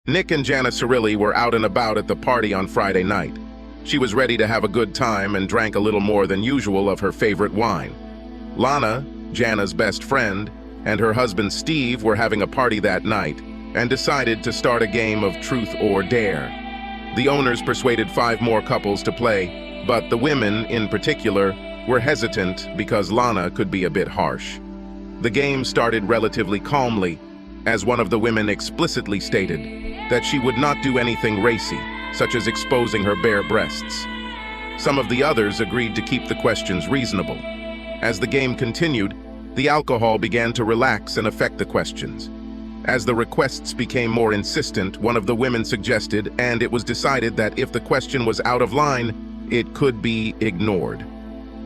Nick and Jana Cirilli were out and about at the party on Friday night. She was ready to have a good time and drank a little more than usual of her favorite wine. Lana, Jana's best friend, and her husband Steve were having a party that night and decided to start a game of truth or dare. The owners persuaded 5 more couples to play, but the women, in particular, were hesitant because Lana could be a bit harsh. The game started relatively calmly, as one of the women explicitly stated that she would not do anything racy, such as exposing her bare breasts. Some of the others agreed to keep the questions reasonable. As the game continued, the alcohol began to relax and affect the questions. As the requests became more insistent, one of the women suggested, and it was decided that if the question was out of line, it could be ignored.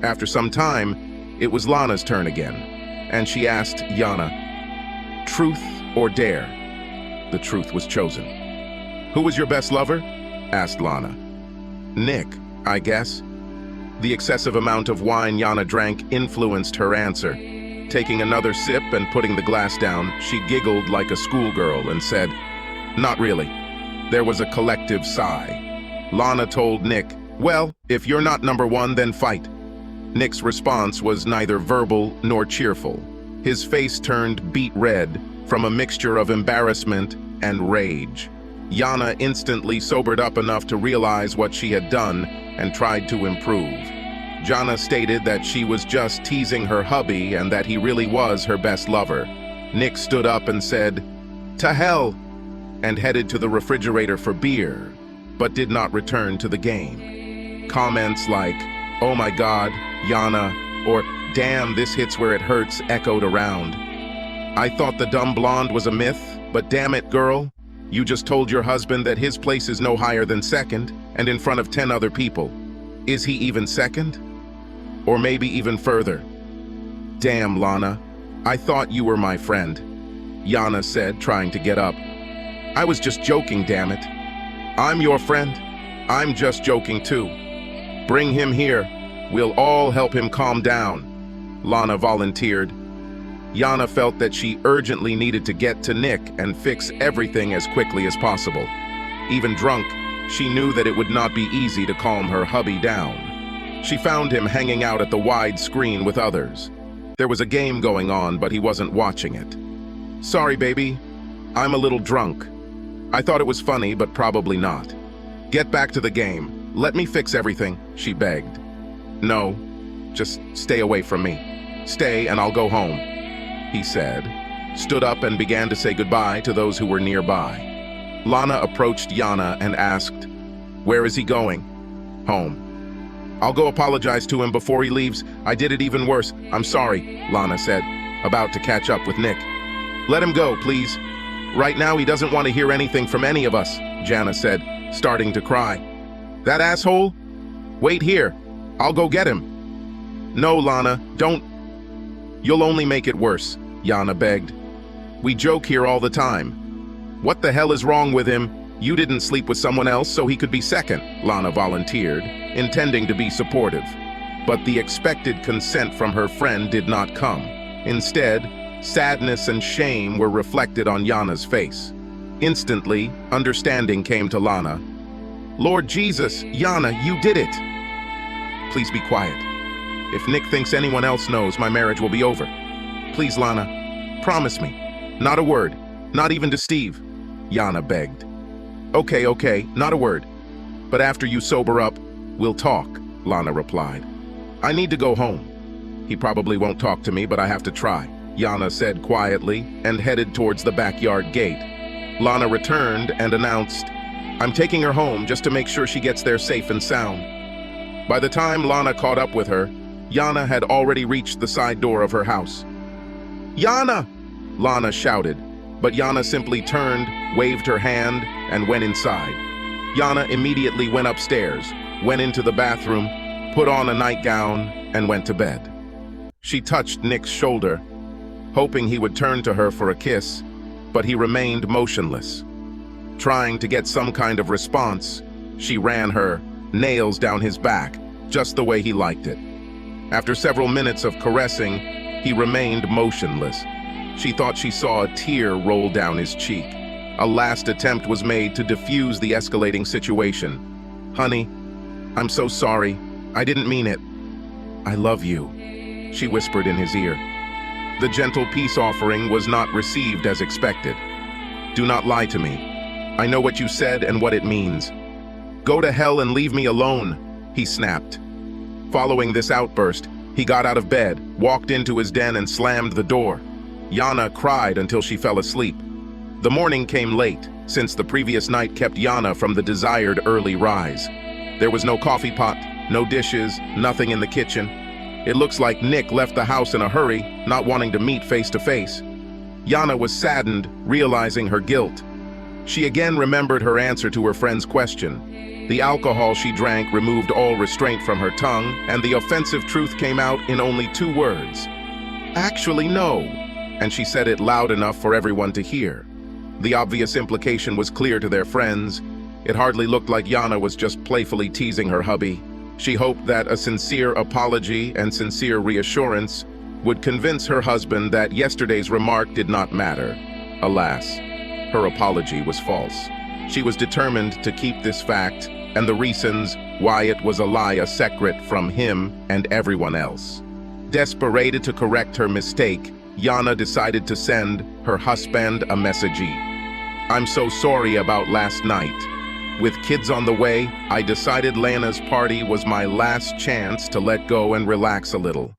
After some time, it was Lana's turn again, and she asked Jana, "Truth or dare?" The truth was chosen. "Who was your best lover?" asked Lana. "Nick, I guess." The excessive amount of wine Jana drank influenced her answer. Taking another sip and putting the glass down, she giggled like a schoolgirl and said, "Not really." There was a collective sigh. Lana told Nick, "Well, if you're not number one, then fight." Nick's response was neither verbal nor cheerful. His face turned beet red from a mixture of embarrassment and rage. Jana instantly sobered up enough to realize what she had done and tried to improve. Jana stated that she was just teasing her hubby and that he really was her best lover. Nick stood up and said, "To hell," and headed to the refrigerator for beer, but did not return to the game. Comments like, "Oh my God, Jana," or "Damn, this hits where it hurts," echoed around. "I thought the dumb blonde was a myth, but damn it, girl, you just told your husband that his place is no higher than second, and in front of 10 other people. Is he even second? Or maybe even further? Damn, Lana, I thought you were my friend," Jana said, trying to get up. "I was just joking, damn it." "I'm your friend. I'm just joking too. Bring him here. We'll all help him calm down," Lana volunteered. Jana felt that she urgently needed to get to Nick and fix everything as quickly as possible. Even drunk, she knew that it would not be easy to calm her hubby down. She found him hanging out at the wide screen with others. There was a game going on, but he wasn't watching it. "Sorry, baby. I'm a little drunk. I thought it was funny, but probably not. Get back to the game. Let me fix everything," she begged. "No, just stay away from me. Stay and I'll go home," he said, stood up and began to say goodbye to those who were nearby. Lana approached Jana and asked, "Where is he going?" "Home." "I'll go apologize to him before he leaves. I did it even worse. I'm sorry," Lana said, about to catch up with Nick. "Let him go, please. Right now he doesn't want to hear anything from any of us," Jana said, starting to cry. "That asshole? Wait here. I'll go get him." "No, Lana, don't. You'll only make it worse," Jana begged. "We joke here all the time. What the hell is wrong with him? You didn't sleep with someone else so he could be second," Lana volunteered, intending to be supportive. But the expected consent from her friend did not come. Instead, sadness and shame were reflected on Jana's face. Instantly, understanding came to Lana. "Lord Jesus, Jana, you did it!" "Please be quiet. If Nick thinks anyone else knows, my marriage will be over. Please, Lana, promise me. Not a word, not even to Steve," Jana begged. Okay, not a word. But after you sober up, we'll talk," Lana replied. "I need to go home. He probably won't talk to me, but I have to try," Jana said quietly and headed towards the backyard gate. Lana returned and announced, "I'm taking her home just to make sure she gets there safe and sound." By the time Lana caught up with her, Jana had already reached the side door of her house. "Jana!" Lana shouted, but Jana simply turned, waved her hand, and went inside. Jana immediately went upstairs, went into the bathroom, put on a nightgown, and went to bed. She touched Nick's shoulder, hoping he would turn to her for a kiss, but he remained motionless. Trying to get some kind of response, she ran her nails down his back, just the way he liked it. After several minutes of caressing, he remained motionless. She thought she saw a tear roll down his cheek. A last attempt was made to defuse the escalating situation. "Honey, I'm so sorry. I didn't mean it." "I love you," she whispered in his ear. The gentle peace offering was not received as expected. "Do not lie to me. I know what you said and what it means. Go to hell and leave me alone," he snapped. Following this outburst, he got out of bed, walked into his den and slammed the door. Yana cried until she fell asleep. The morning came late, since the previous night kept Yana from the desired early rise. There was no coffee pot, no dishes, nothing in the kitchen. It looks like Nick left the house in a hurry, not wanting to meet face to face. Yana was saddened, realizing her guilt. She again remembered her answer to her friend's question. The alcohol she drank removed all restraint from her tongue, and the offensive truth came out in only 2 words. "Actually, no," and she said it loud enough for everyone to hear. The obvious implication was clear to their friends. It hardly looked like Yana was just playfully teasing her hubby. She hoped that a sincere apology and sincere reassurance would convince her husband that yesterday's remark did not matter. Alas, her apology was false. She was determined to keep this fact and the reasons why it was a lie a secret from him and everyone else. Desperate to correct her mistake, Yana decided to send her husband a message. "I'm so sorry about last night. With kids on the way, I decided Lana's party was my last chance to let go and relax a little.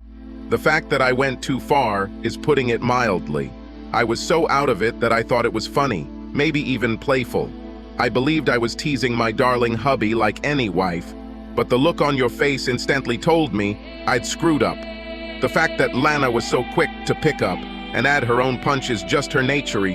The fact that I went too far is putting it mildly. I was so out of it that I thought it was funny, maybe even playful. I believed I was teasing my darling hubby like any wife, but the look on your face instantly told me I'd screwed up. The fact that Lana was so quick to pick up and add her own punch is just her nature.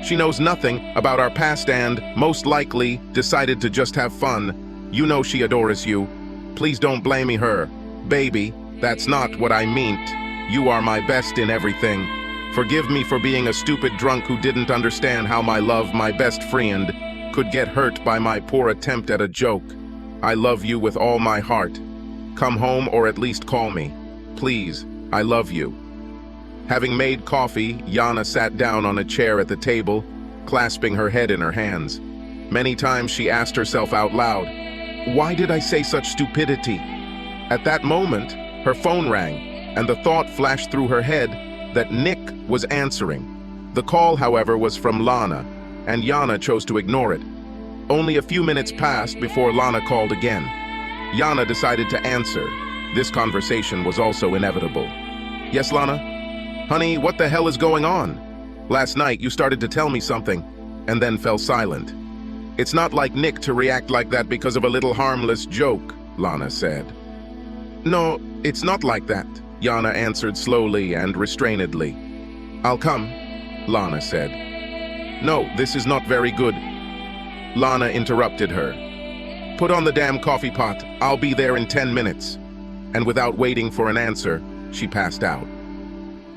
She knows nothing about our past and, most likely, decided to just have fun. You know she adores you. Please don't blame her. Baby, that's not what I meant. You are my best in everything. Forgive me for being a stupid drunk who didn't understand how my best friend, could get hurt by my poor attempt at a joke. I love you with all my heart. Come home or at least call me. Please, I love you." Having made coffee, Yana sat down on a chair at the table, clasping her head in her hands. Many times she asked herself out loud, "Why did I say such stupidity?" At that moment, her phone rang, and the thought flashed through her head that Nick was answering. The call, however, was from Lana, and Yana chose to ignore it. Only a few minutes passed before Lana called again. Yana decided to answer. This conversation was also inevitable. "Yes, Lana? Honey, what the hell is going on? Last night you started to tell me something, and then fell silent." "It's not like Nick to react like that because of a little harmless joke," Lana said. "No, it's not like that," Yana answered slowly and restrainedly. "I'll come," Lana said. "No, this is not very good." Lana interrupted her. "Put on the damn coffee pot. I'll be there in 10 minutes. And without waiting for an answer, she passed out.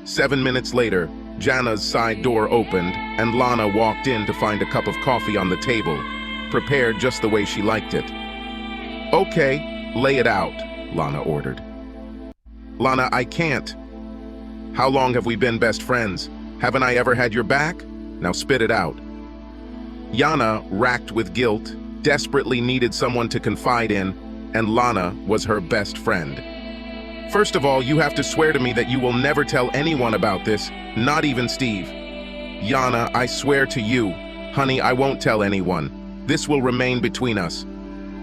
7 minutes later, Jana's side door opened, and Lana walked in to find a cup of coffee on the table, prepared just the way she liked it. "Okay, lay it out," Lana ordered. "Lana, I can't. How long have we been best friends? Haven't I ever had your back? Now spit it out." Yana, racked with guilt, desperately needed someone to confide in, and Lana was her best friend. "First of all, you have to swear to me that you will never tell anyone about this, not even Steve." "Yana, I swear to you. Honey, I won't tell anyone. This will remain between us.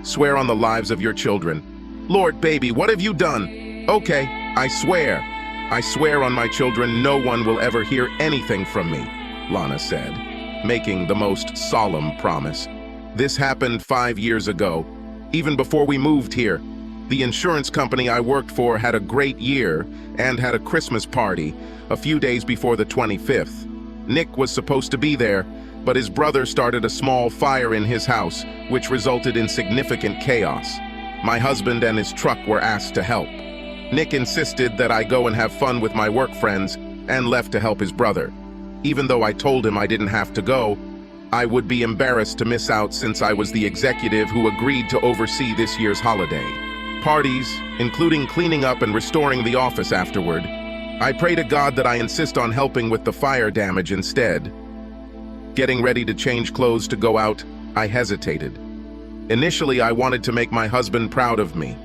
Swear on the lives of your children." "Lord, baby, what have you done?" "Okay, I swear. I swear on my children no one will ever hear anything from me," Lana said, making the most solemn promise. "This happened 5 years ago, even before we moved here. The insurance company I worked for had a great year and had a Christmas party a few days before the 25th. Nick was supposed to be there, but his brother started a small fire in his house, which resulted in significant chaos. My husband and his truck were asked to help. Nick insisted that I go and have fun with my work friends and left to help his brother. Even though I told him I didn't have to go, I would be embarrassed to miss out since I was the executive who agreed to oversee this year's holiday. Parties, including cleaning up and restoring the office afterward. I pray to God that I insist on helping with the fire damage instead." Getting ready to change clothes to go out, I hesitated. Initially, I wanted to make my husband proud of me.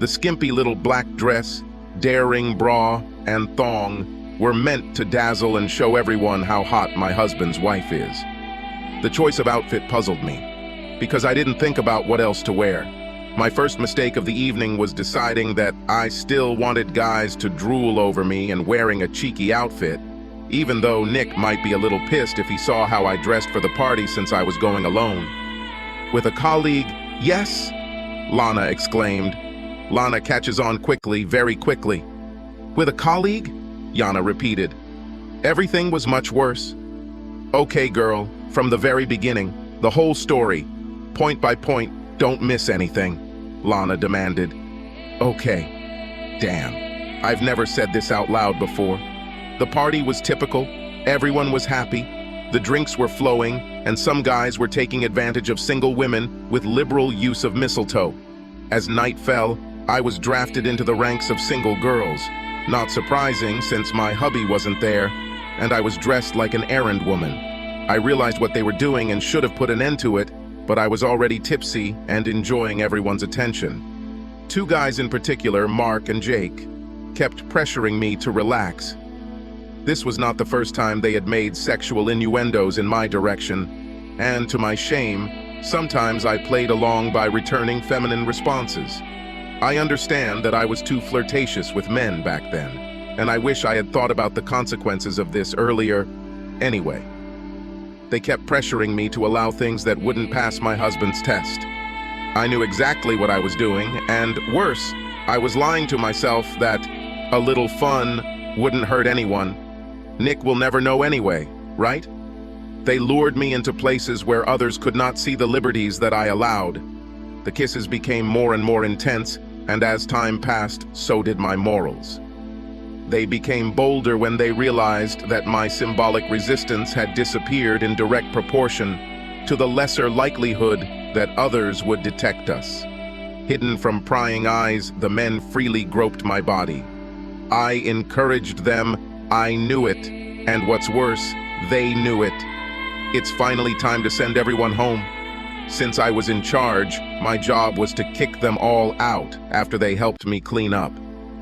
The skimpy little black dress, daring bra, and thong were meant to dazzle and show everyone how hot my husband's wife is. The choice of outfit puzzled me, because I didn't think about what else to wear. My first mistake of the evening was deciding that I still wanted guys to drool over me and wearing a cheeky outfit, even though Nick might be a little pissed if he saw how I dressed for the party since I was going alone. With a colleague, yes, Lana exclaimed. Lana catches on quickly, very quickly. With a colleague? Yana repeated. Everything was much worse. Okay, girl, from the very beginning, the whole story, point by point, don't miss anything, Lana demanded. Okay. Damn. I've never said this out loud before. The party was typical. Everyone was happy. The drinks were flowing, and some guys were taking advantage of single women with liberal use of mistletoe. As night fell, I was drafted into the ranks of single girls. Not surprising, since my hubby wasn't there, and I was dressed like an errand woman. I realized what they were doing and should have put an end to it, but I was already tipsy and enjoying everyone's attention. Two guys in particular, Mark and Jake, kept pressuring me to relax. This was not the first time they had made sexual innuendos in my direction, and to my shame, sometimes I played along by returning feminine responses. I understand that I was too flirtatious with men back then, and I wish I had thought about the consequences of this earlier. Anyway, they kept pressuring me to allow things that wouldn't pass my husband's test. I knew exactly what I was doing, and worse, I was lying to myself that a little fun wouldn't hurt anyone. Nick will never know anyway, right? They lured me into places where others could not see the liberties that I allowed. The kisses became more and more intense, and as time passed, so did my morals. They became bolder when they realized that my symbolic resistance had disappeared in direct proportion to the lesser likelihood that others would detect us. Hidden from prying eyes, the men freely groped my body. I encouraged them, I knew it, and what's worse, they knew it. It's finally time to send everyone home. Since I was in charge, my job was to kick them all out after they helped me clean up.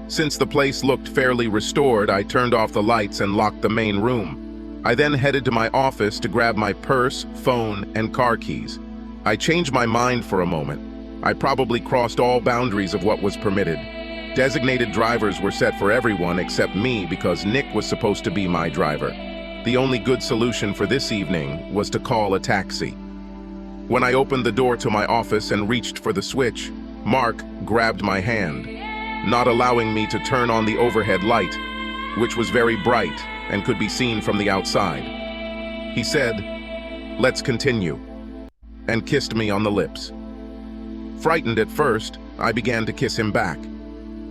Since the place looked fairly restored, I turned off the lights and locked the main room. I then headed to my office to grab my purse, phone, and car keys. I changed my mind for a moment. I probably crossed all boundaries of what was permitted. Designated drivers were set for everyone except me because Nick was supposed to be my driver. The only good solution for this evening was to call a taxi. When I opened the door to my office and reached for the switch, Mark grabbed my hand, not allowing me to turn on the overhead light, which was very bright and could be seen from the outside. He said, "Let's continue," and kissed me on the lips. Frightened at first, I began to kiss him back.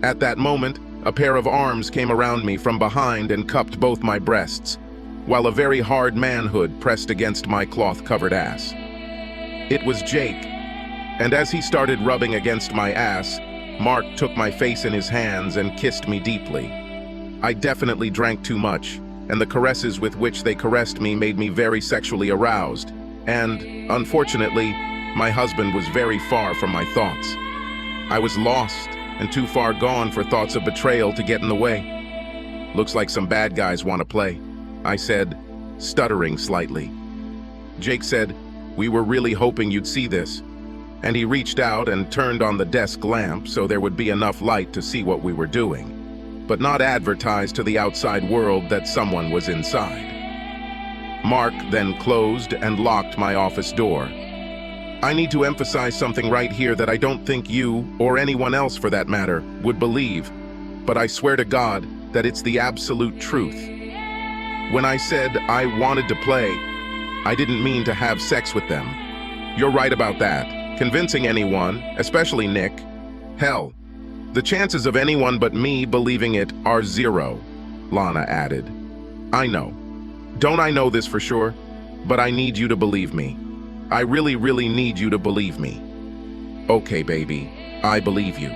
At that moment, a pair of arms came around me from behind and cupped both my breasts, while a very hard manhood pressed against my cloth-covered ass. It was Jake, and as he started rubbing against my ass, Mark took my face in his hands and kissed me deeply. I definitely drank too much, and the caresses with which they caressed me made me very sexually aroused, and, unfortunately, my husband was very far from my thoughts. I was lost and too far gone for thoughts of betrayal to get in the way. "Looks like some bad guys want to play," I said, stuttering slightly. Jake said, "We were really hoping you'd see this," and he reached out and turned on the desk lamp so there would be enough light to see what we were doing, but not advertise to the outside world that someone was inside. Mark then closed and locked my office door. I need to emphasize something right here that I don't think you, or anyone else for that matter, would believe, but I swear to God that it's the absolute truth. When I said I wanted to play, I didn't mean to have sex with them. You're right about that. Convincing anyone, especially Nick, hell, the chances of anyone but me believing it are zero, Lana added. I know. Don't I know this for sure? But I need you to believe me. I really, really need you to believe me. Okay, baby, I believe you.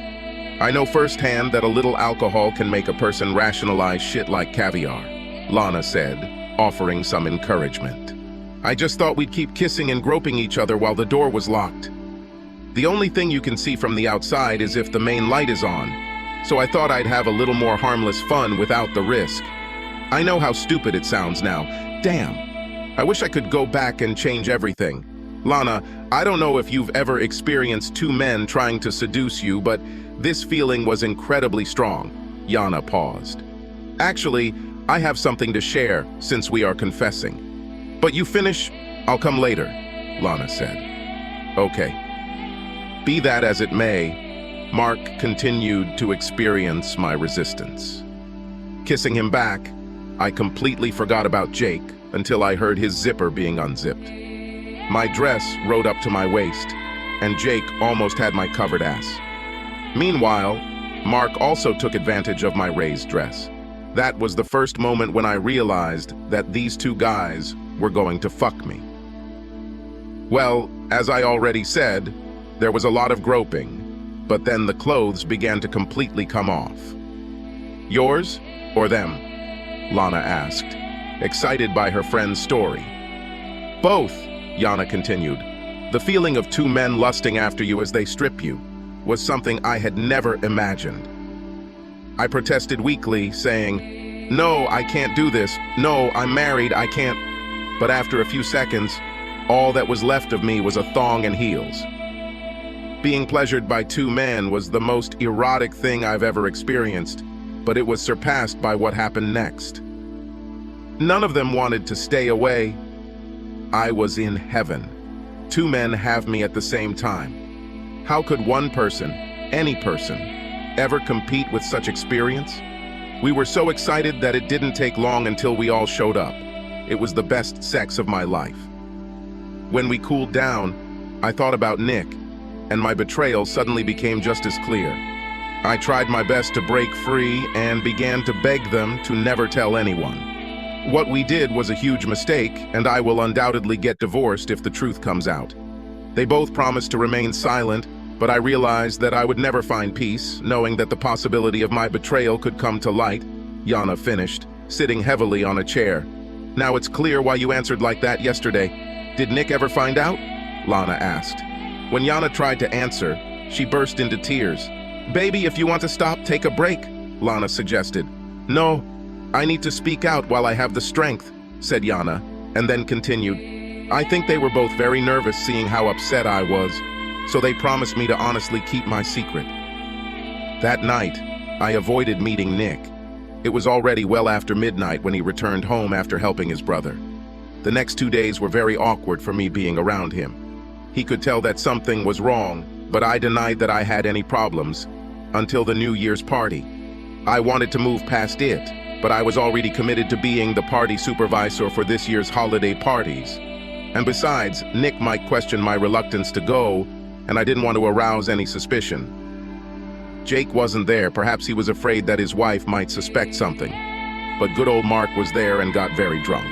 I know firsthand that a little alcohol can make a person rationalize shit like caviar, Lana said, offering some encouragement. I just thought we'd keep kissing and groping each other while the door was locked. The only thing you can see from the outside is if the main light is on, so I thought I'd have a little more harmless fun without the risk. I know how stupid it sounds now. Damn. I wish I could go back and change everything. Lana, I don't know if you've ever experienced two men trying to seduce you, but this feeling was incredibly strong. Yana paused. Actually, I have something to share since we are confessing. But you finish, I'll come later, Lana said. Okay. Be that as it may, Mark continued to experience my resistance. Kissing him back, I completely forgot about Jake until I heard his zipper being unzipped. My dress rode up to my waist, and Jake almost had my covered ass. Meanwhile, Mark also took advantage of my raised dress. That was the first moment when I realized that these two guys were going to fuck me. Well, as I already said, there was a lot of groping, but then the clothes began to completely come off. Yours or them? Lana asked, excited by her friend's story. Both, Yana continued. The feeling of two men lusting after you as they strip you was something I had never imagined. I protested weakly, saying, "No, I can't do this. No, I'm married, I can't." But after a few seconds, all that was left of me was a thong and heels. Being pleasured by two men was the most erotic thing I've ever experienced, but it was surpassed by what happened next. None of them wanted to stay away. I was in heaven. Two men have me at the same time. How could one person, any person, ever compete with such experience? We were so excited that it didn't take long until we all showed up. It was the best sex of my life. When we cooled down, I thought about Nick, and my betrayal suddenly became just as clear. I tried my best to break free and began to beg them to never tell anyone. What we did was a huge mistake, and I will undoubtedly get divorced if the truth comes out. They both promised to remain silent, but I realized that I would never find peace, knowing that the possibility of my betrayal could come to light. Yana finished, sitting heavily on a chair. Now it's clear why you answered like that yesterday. Did Nick ever find out? Lana asked. When Yana tried to answer, she burst into tears. Baby, if you want to stop, take a break, Lana suggested. No, I need to speak out while I have the strength, said Yana, and then continued. I think they were both very nervous seeing how upset I was, so they promised me to honestly keep my secret. That night, I avoided meeting Nick. It was already well after midnight when he returned home after helping his brother. The next 2 days were very awkward for me being around him. He could tell that something was wrong, but I denied that I had any problems until the New Year's party. I wanted to move past it, but I was already committed to being the party supervisor for this year's holiday parties. And besides, Nick might question my reluctance to go, and I didn't want to arouse any suspicion. Jake wasn't there. Perhaps he was afraid that his wife might suspect something. But good old Mark was there and got very drunk.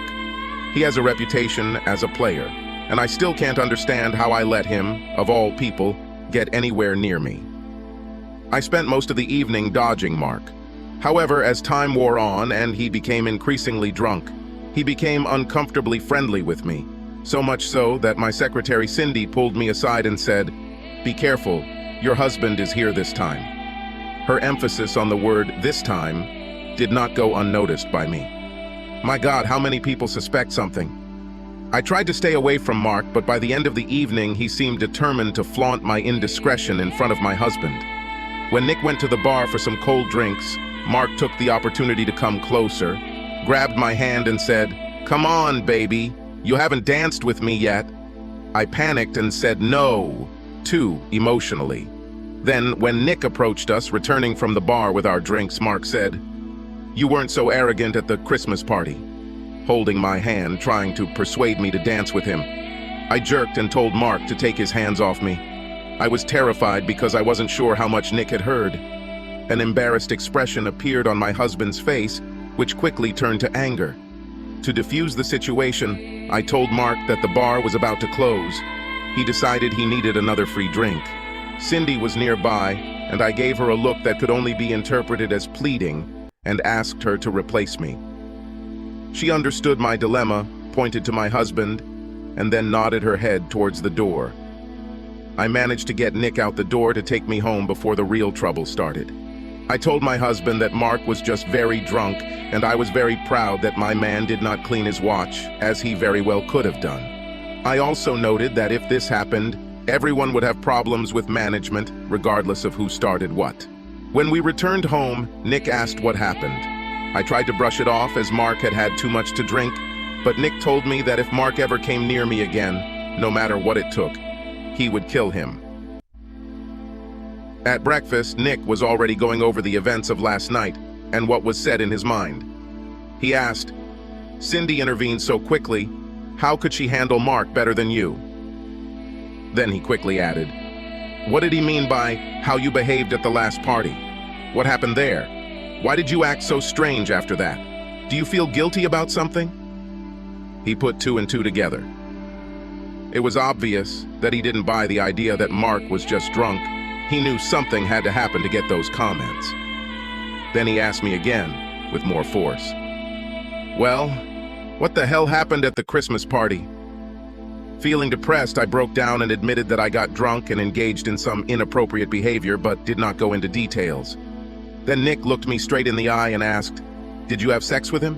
He has a reputation as a player, and I still can't understand how I let him, of all people, get anywhere near me. I spent most of the evening dodging Mark. However, as time wore on and he became increasingly drunk, he became uncomfortably friendly with me, so much so that my secretary Cindy pulled me aside and said, "Be careful, your husband is here this time." Her emphasis on the word "this time" did not go unnoticed by me. My God, how many people suspect something? I tried to stay away from Mark, but by the end of the evening, he seemed determined to flaunt my indiscretion in front of my husband. When Nick went to the bar for some cold drinks, Mark took the opportunity to come closer, grabbed my hand and said, "Come on, baby, you haven't danced with me yet." I panicked and said no, too, emotionally. Then, when Nick approached us, returning from the bar with our drinks, Mark said, "You weren't so arrogant at the Christmas party," holding my hand, trying to persuade me to dance with him. I jerked and told Mark to take his hands off me. I was terrified because I wasn't sure how much Nick had heard. An embarrassed expression appeared on my husband's face, which quickly turned to anger. To defuse the situation, I told Mark that the bar was about to close. He decided he needed another free drink. Cindy was nearby, and I gave her a look that could only be interpreted as pleading and asked her to replace me. She understood my dilemma, pointed to my husband, and then nodded her head towards the door. I managed to get Nick out the door to take me home before the real trouble started. I told my husband that Mark was just very drunk, and I was very proud that my man did not clean his watch, as he very well could have done. I also noted that if this happened, everyone would have problems with management, regardless of who started what. When we returned home, Nick asked what happened. I tried to brush it off as Mark had had too much to drink, but Nick told me that if Mark ever came near me again, no matter what it took, he would kill him. At breakfast, Nick was already going over the events of last night and what was said in his mind. He asked, "Cindy intervened so quickly. How could she handle Mark better than you?" Then he quickly added, "What did he mean by how you behaved at the last party? What happened there? Why did you act so strange after that? Do you feel guilty about something?" He put two and two together. It was obvious that he didn't buy the idea that Mark was just drunk. He knew something had to happen to get those comments. Then he asked me again, with more force. "Well, what the hell happened at the Christmas party?" Feeling depressed, I broke down and admitted that I got drunk and engaged in some inappropriate behavior, but did not go into details. Then Nick looked me straight in the eye and asked, "Did you have sex with him?"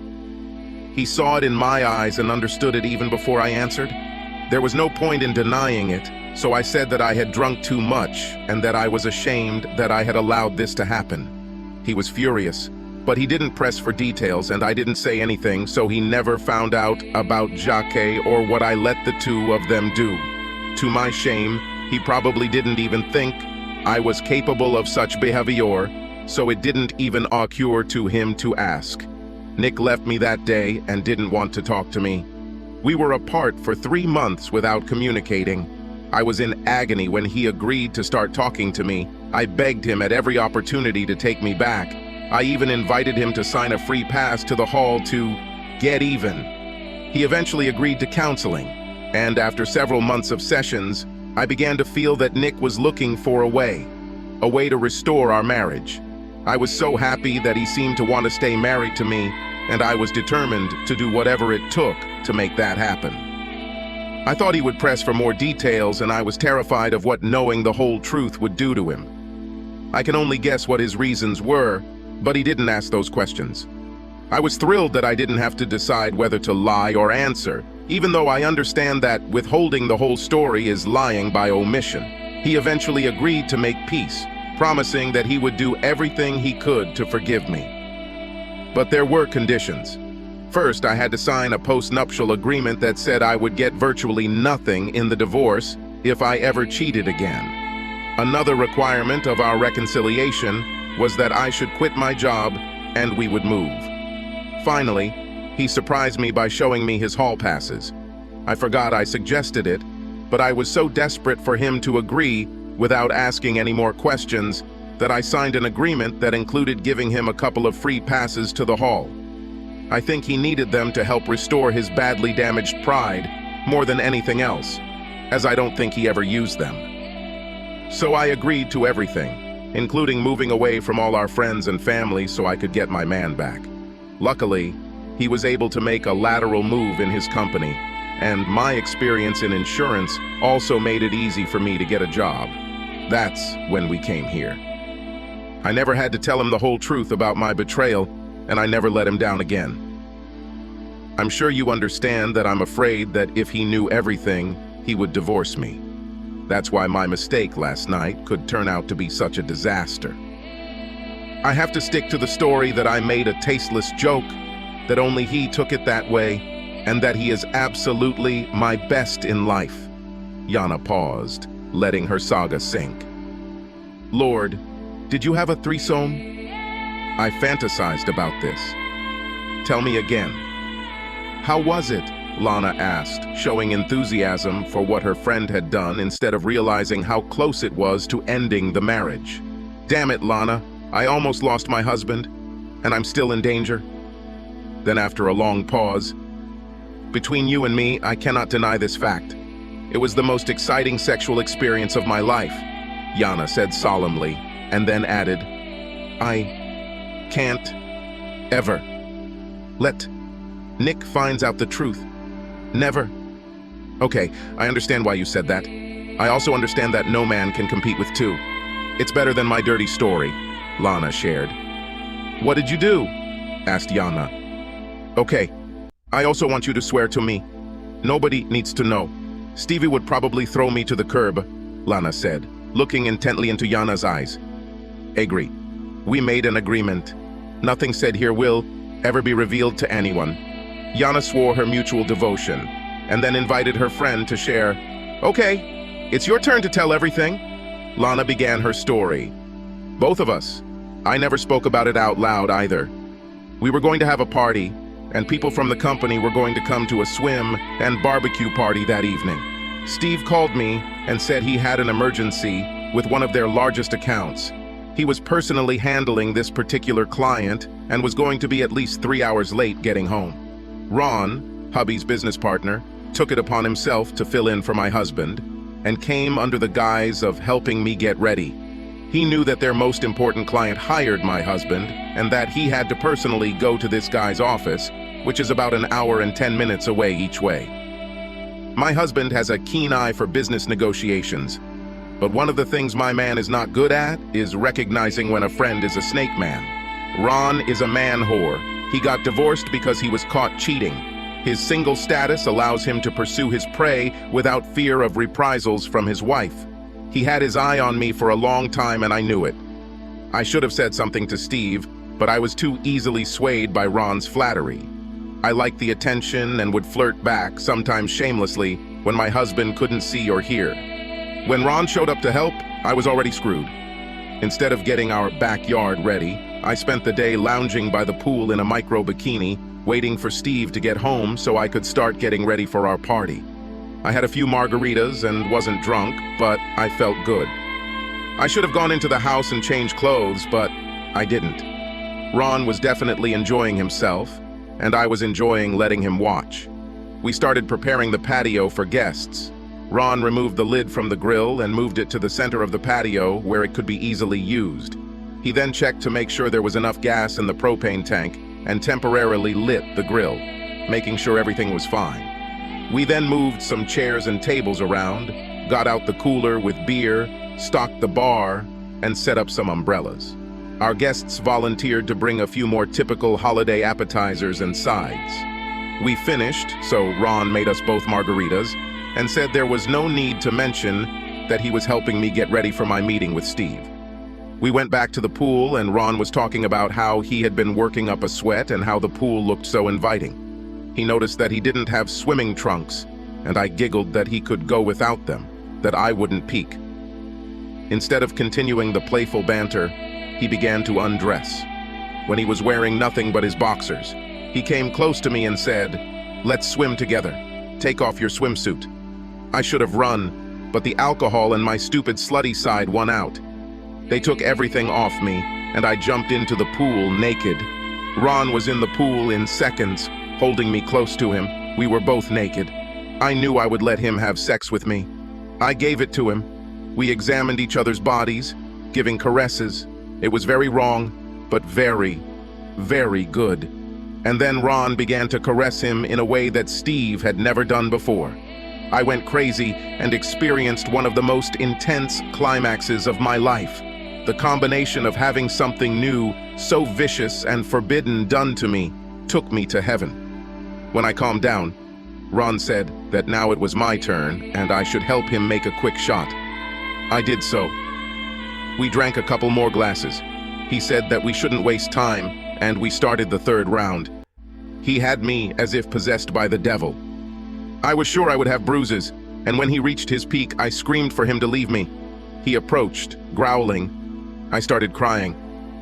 He saw it in my eyes and understood it even before I answered. There was no point in denying it, so I said that I had drunk too much and that I was ashamed that I had allowed this to happen. He was furious, but he didn't press for details, and I didn't say anything, so he never found out about Jacques or what I let the two of them do. To my shame, he probably didn't even think I was capable of such behavior, so it didn't even occur to him to ask. Nick left me that day and didn't want to talk to me. We were apart for 3 months without communicating. I was in agony when he agreed to start talking to me. I begged him at every opportunity to take me back. I even invited him to sign a free pass to the hall to get even. He eventually agreed to counseling, and after several months of sessions, I began to feel that Nick was looking for a way to restore our marriage. I was so happy that he seemed to want to stay married to me, and I was determined to do whatever it took to make that happen. I thought he would press for more details, and I was terrified of what knowing the whole truth would do to him. I can only guess what his reasons were, but he didn't ask those questions. I was thrilled that I didn't have to decide whether to lie or answer, even though I understand that withholding the whole story is lying by omission. He eventually agreed to make peace, promising that he would do everything he could to forgive me. But there were conditions. First, I had to sign a post-nuptial agreement that said I would get virtually nothing in the divorce if I ever cheated again. Another requirement of our reconciliation was that I should quit my job and we would move. Finally, he surprised me by showing me his hall passes. I forgot I suggested it, but I was so desperate for him to agree without asking any more questions that I signed an agreement that included giving him a couple of free passes to the hall. I think he needed them to help restore his badly damaged pride more than anything else, as I don't think he ever used them. So I agreed to everything, including moving away from all our friends and family so I could get my man back. Luckily, he was able to make a lateral move in his company, and my experience in insurance also made it easy for me to get a job. That's when we came here. I never had to tell him the whole truth about my betrayal, and I never let him down again. I'm sure you understand that I'm afraid that if he knew everything, he would divorce me. That's why my mistake last night could turn out to be such a disaster. I have to stick to the story that I made a tasteless joke, that only he took it that way, and that he is absolutely my best in life. Yana paused, letting her saga sink. Lord, did you have a threesome? I fantasized about this. Tell me again. How was it? Lana asked, showing enthusiasm for what her friend had done instead of realizing how close it was to ending the marriage. Damn it, Lana, I almost lost my husband, and I'm still in danger. Then after a long pause, between you and me, I cannot deny this fact. It was the most exciting sexual experience of my life, Yana said solemnly, and then added, I can't ever let Nick finds out the truth. Never. Okay, I understand why you said that. I also understand that no man can compete with two. It's better than my dirty story, Lana shared. What did you do? Asked Yana. Okay, I also want you to swear to me. Nobody needs to know. Stevie would probably throw me to the curb, Lana said, looking intently into Yana's eyes. Agree. We made an agreement. Nothing said here will ever be revealed to anyone. Yana swore her mutual devotion, and then invited her friend to share. Okay, it's your turn to tell everything. Lana began her story. Both of us. I never spoke about it out loud either. We were going to have a party, and people from the company were going to come to a swim and barbecue party that evening. Steve called me and said he had an emergency with one of their largest accounts. He was personally handling this particular client and was going to be at least 3 hours late getting home. Ron, hubby's business partner, took it upon himself to fill in for my husband and came under the guise of helping me get ready. He knew that their most important client hired my husband and that he had to personally go to this guy's office, which is about an hour and 10 minutes away each way. My husband has a keen eye for business negotiations, but one of the things my man is not good at is recognizing when a friend is a snake man. Ron is a man whore. He got divorced because he was caught cheating. His single status allows him to pursue his prey without fear of reprisals from his wife. He had his eye on me for a long time and I knew it. I should have said something to Steve, but I was too easily swayed by Ron's flattery. I liked the attention and would flirt back, sometimes shamelessly, when my husband couldn't see or hear. When Ron showed up to help, I was already screwed. Instead of getting our backyard ready, I spent the day lounging by the pool in a micro bikini, waiting for Steve to get home so I could start getting ready for our party. I had a few margaritas and wasn't drunk, but I felt good. I should have gone into the house and changed clothes, but I didn't. Ron was definitely enjoying himself, and I was enjoying letting him watch. We started preparing the patio for guests. Ron removed the lid from the grill and moved it to the center of the patio where it could be easily used. He then checked to make sure there was enough gas in the propane tank and temporarily lit the grill, making sure everything was fine. We then moved some chairs and tables around, got out the cooler with beer, stocked the bar, and set up some umbrellas. Our guests volunteered to bring a few more typical holiday appetizers and sides. We finished, so Ron made us both margaritas and said there was no need to mention that he was helping me get ready for my meeting with Steve. We went back to the pool and Ron was talking about how he had been working up a sweat and how the pool looked so inviting. He noticed that he didn't have swimming trunks, and I giggled that he could go without them, that I wouldn't peek. Instead of continuing the playful banter, he began to undress. When he was wearing nothing but his boxers, he came close to me and said, "Let's swim together. Take off your swimsuit." I should have run, but the alcohol and my stupid slutty side won out. They took everything off me, and I jumped into the pool naked. Ron was in the pool in seconds, holding me close to him. We were both naked. I knew I would let him have sex with me. I gave it to him. We examined each other's bodies, giving caresses. It was very wrong, but very, very good. And then Ron began to caress him in a way that Steve had never done before. I went crazy and experienced one of the most intense climaxes of my life. The combination of having something new, so vicious and forbidden done to me, took me to heaven. When I calmed down, Ron said that now it was my turn and I should help him make a quick shot. I did so. We drank a couple more glasses. He said that we shouldn't waste time, and we started the third round. He had me as if possessed by the devil. I was sure I would have bruises, and when he reached his peak, I screamed for him to leave me. He approached, growling. I started crying.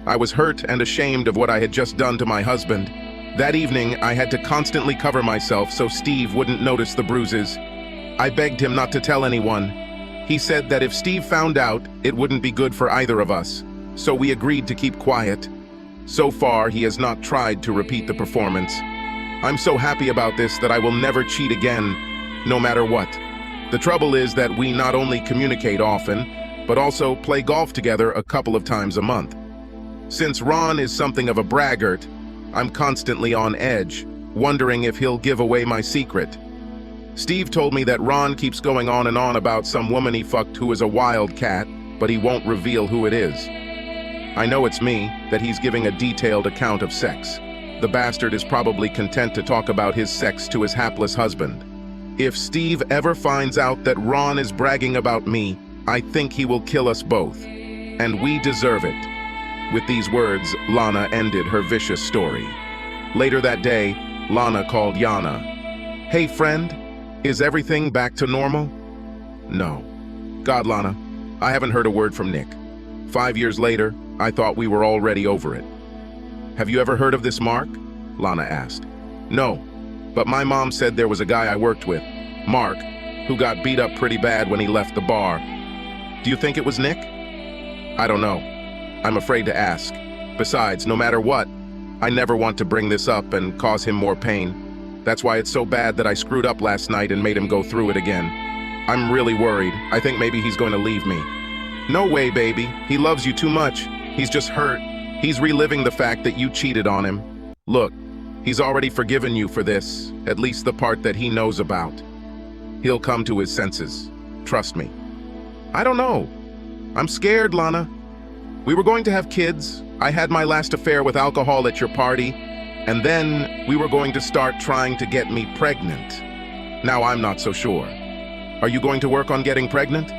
I was hurt and ashamed of what I had just done to my husband. That evening, I had to constantly cover myself so Steve wouldn't notice the bruises. I begged him not to tell anyone. He said that if Steve found out, it wouldn't be good for either of us, so we agreed to keep quiet. So far, he has not tried to repeat the performance. I'm so happy about this that I will never cheat again, no matter what. The trouble is that we not only communicate often, but also play golf together a couple of times a month. Since Ron is something of a braggart, I'm constantly on edge, wondering if he'll give away my secret. Steve told me that Ron keeps going on and on about some woman he fucked who is a wildcat, but he won't reveal who it is. I know it's me, that he's giving a detailed account of sex. The bastard is probably content to talk about his sex to his hapless husband. If Steve ever finds out that Ron is bragging about me, I think he will kill us both. And we deserve it. With these words, Lana ended her vicious story. Later that day, Lana called Yana. "Hey friend, is everything back to normal?" "No." "God, Lana, I haven't heard a word from Nick. 5 years later, I thought we were already over it." "Have you ever heard of this Mark?" Lana asked. "No, but my mom said there was a guy I worked with, Mark, who got beat up pretty bad when he left the bar. Do you think it was Nick?" "I don't know. I'm afraid to ask. Besides, no matter what, I never want to bring this up and cause him more pain. That's why it's so bad that I screwed up last night and made him go through it again. I'm really worried. I think maybe he's going to leave me." "No way, baby. He loves you too much. He's just hurt. He's reliving the fact that you cheated on him. Look, he's already forgiven you for this, at least the part that he knows about. He'll come to his senses. Trust me." "I don't know. I'm scared, Lana. We were going to have kids. I had my last affair with alcohol at your party, and then we were going to start trying to get me pregnant. Now I'm not so sure. Are you going to work on getting pregnant?"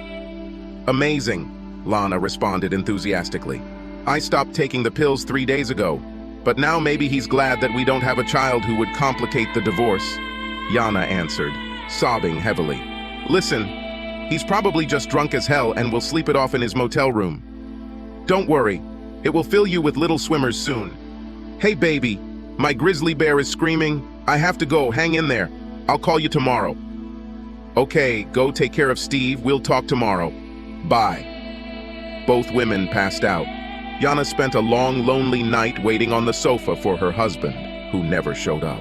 "Amazing," Lana responded enthusiastically. "I stopped taking the pills 3 days ago, but now maybe he's glad that we don't have a child who would complicate the divorce," Yana answered, sobbing heavily. "Listen, he's probably just drunk as hell and will sleep it off in his motel room. Don't worry, it will fill you with little swimmers soon. Hey baby, my grizzly bear is screaming. I have to go, hang in there. I'll call you tomorrow." "Okay, go take care of Steve, we'll talk tomorrow. Bye." Both women passed out. Yana spent a long, lonely night waiting on the sofa for her husband, who never showed up.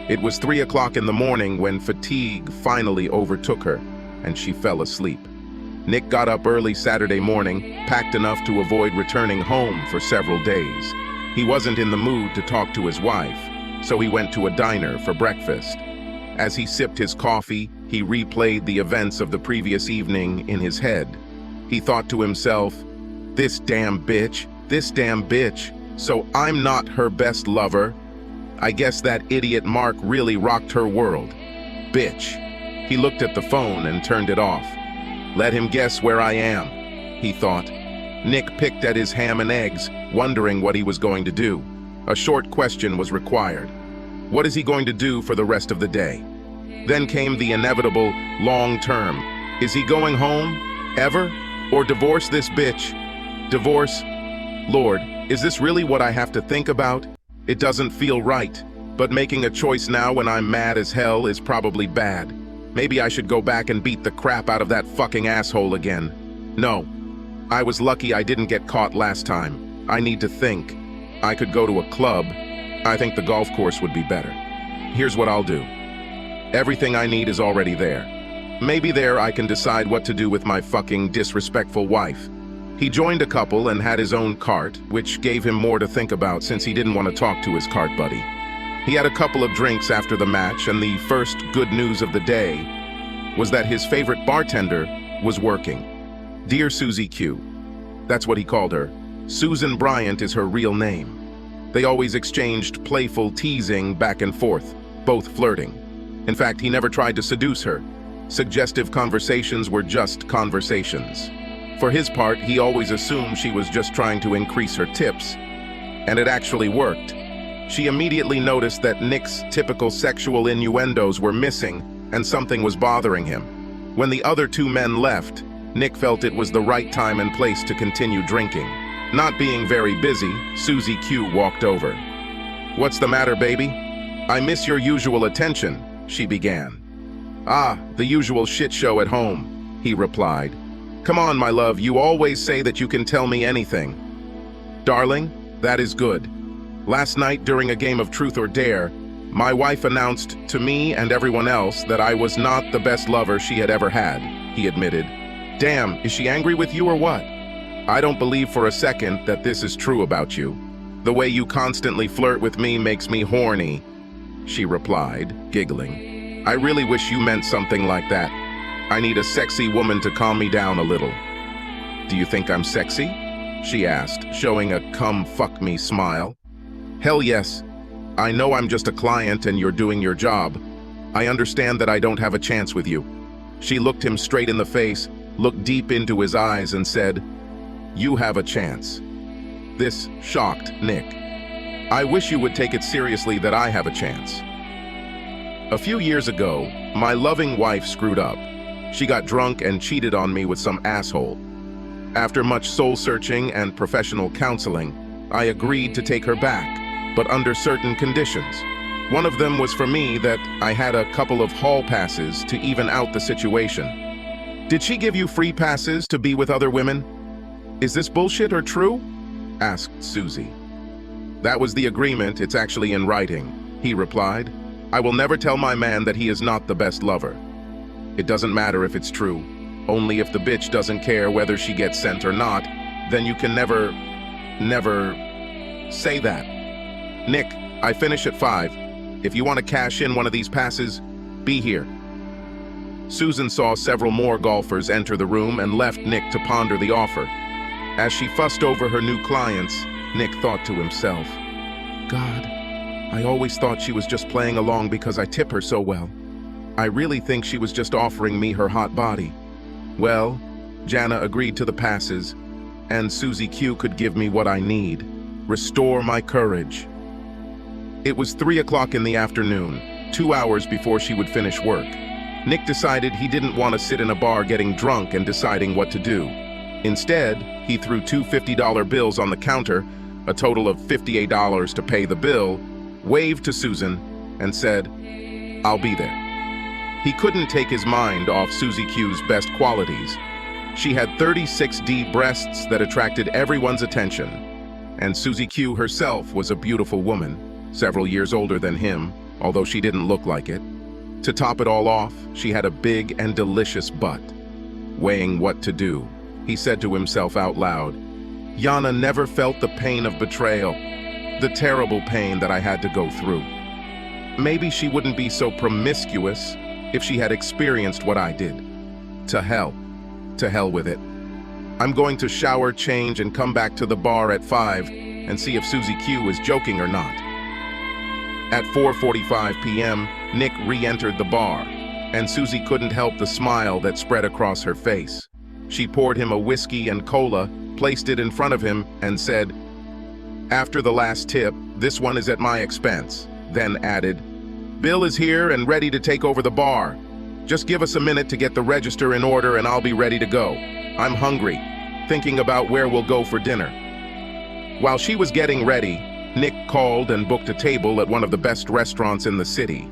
It was 3 o'clock in the morning when fatigue finally overtook her, and she fell asleep. Nick got up early Saturday morning, packed enough to avoid returning home for several days. He wasn't in the mood to talk to his wife, so he went to a diner for breakfast. As he sipped his coffee, he replayed the events of the previous evening in his head. He thought to himself, this damn bitch, so I'm not her best lover. I guess that idiot Mark really rocked her world. Bitch. He looked at the phone and turned it off. Let him guess where I am, he thought. Nick picked at his ham and eggs, wondering what he was going to do. A short question was required. What is he going to do for the rest of the day? Then came the inevitable long term. Is he going home? Ever? Or divorce this bitch? Divorce? Lord, is this really what I have to think about? It doesn't feel right. But making a choice now when I'm mad as hell is probably bad. Maybe I should go back and beat the crap out of that fucking asshole again. No. I was lucky I didn't get caught last time. I need to think. I could go to a club. I think the golf course would be better. Here's what I'll do. Everything I need is already there. Maybe there I can decide what to do with my fucking disrespectful wife. He joined a couple and had his own cart, which gave him more to think about since he didn't want to talk to his cart buddy. He had a couple of drinks after the match, and the first good news of the day was that his favorite bartender was working. Dear Susie Q. That's what he called her. Susan Bryant is her real name. They always exchanged playful teasing back and forth, both flirting. In fact, he never tried to seduce her. Suggestive conversations were just conversations. For his part, he always assumed she was just trying to increase her tips. And it actually worked. She immediately noticed that Nick's typical sexual innuendos were missing and something was bothering him. When the other two men left, Nick felt it was the right time and place to continue drinking. Not being very busy, Susie Q walked over. What's the matter, baby? I miss your usual attention, she began. Ah, the usual shit show at home, he replied. Come on, my love, you always say that you can tell me anything. Darling, that is good. Last night, during a game of Truth or Dare, my wife announced to me and everyone else that I was not the best lover she had ever had, he admitted. Damn, is she angry with you or what? I don't believe for a second that this is true about you. The way you constantly flirt with me makes me horny, she replied, giggling. I really wish you meant something like that. I need a sexy woman to calm me down a little. Do you think I'm sexy? She asked, showing a come fuck me smile. Hell yes. I know I'm just a client and you're doing your job. I understand that I don't have a chance with you. She looked him straight in the face, looked deep into his eyes and said, You have a chance. This shocked Nick. I wish you would take it seriously that I have a chance. A few years ago, my loving wife screwed up. She got drunk and cheated on me with some asshole. After much soul-searching and professional counseling, I agreed to take her back, but under certain conditions. One of them was for me that I had a couple of hall passes to even out the situation. Did she give you free passes to be with other women? Is this bullshit or true? Asked Susie. That was the agreement, it's actually in writing, he replied. I will never tell my man that he is not the best lover. It doesn't matter if it's true. Only if the bitch doesn't care whether she gets sent or not, then you can never say that. Nick, I finish at 5. If you want to cash in one of these passes, be here. Susan saw several more golfers enter the room and left Nick to ponder the offer. As she fussed over her new clients, Nick thought to himself, God, I always thought she was just playing along because I tip her so well. I really think she was just offering me her hot body. Well, Jana agreed to the passes, and Susie Q could give me what I need, restore my courage. It was 3 o'clock in the afternoon, 2 hours before she would finish work. Nick decided he didn't want to sit in a bar getting drunk and deciding what to do. Instead, he threw 2 $50 bills on the counter, a total of $58 to pay the bill, waved to Susan, and said, I'll be there. He couldn't take his mind off Susie Q's best qualities. She had 36D breasts that attracted everyone's attention, and Susie Q herself was a beautiful woman, several years older than him, although she didn't look like it. To top it all off, she had a big and delicious butt. Weighing what to do, he said to himself out loud, Jana never felt the pain of betrayal, the terrible pain that I had to go through. Maybe she wouldn't be so promiscuous if she had experienced what I did. To hell with it. I'm going to shower, change, and come back to the bar at 5 and see if Susie Q is joking or not. At 4:45 p.m., Nick re-entered the bar, and Susie couldn't help the smile that spread across her face. She poured him a whiskey and cola, placed it in front of him, and said, After the last tip, this one is at my expense, then added, Bill is here and ready to take over the bar. Just give us a minute to get the register in order and I'll be ready to go. I'm hungry, thinking about where we'll go for dinner. While she was getting ready, Nick called and booked a table at one of the best restaurants in the city.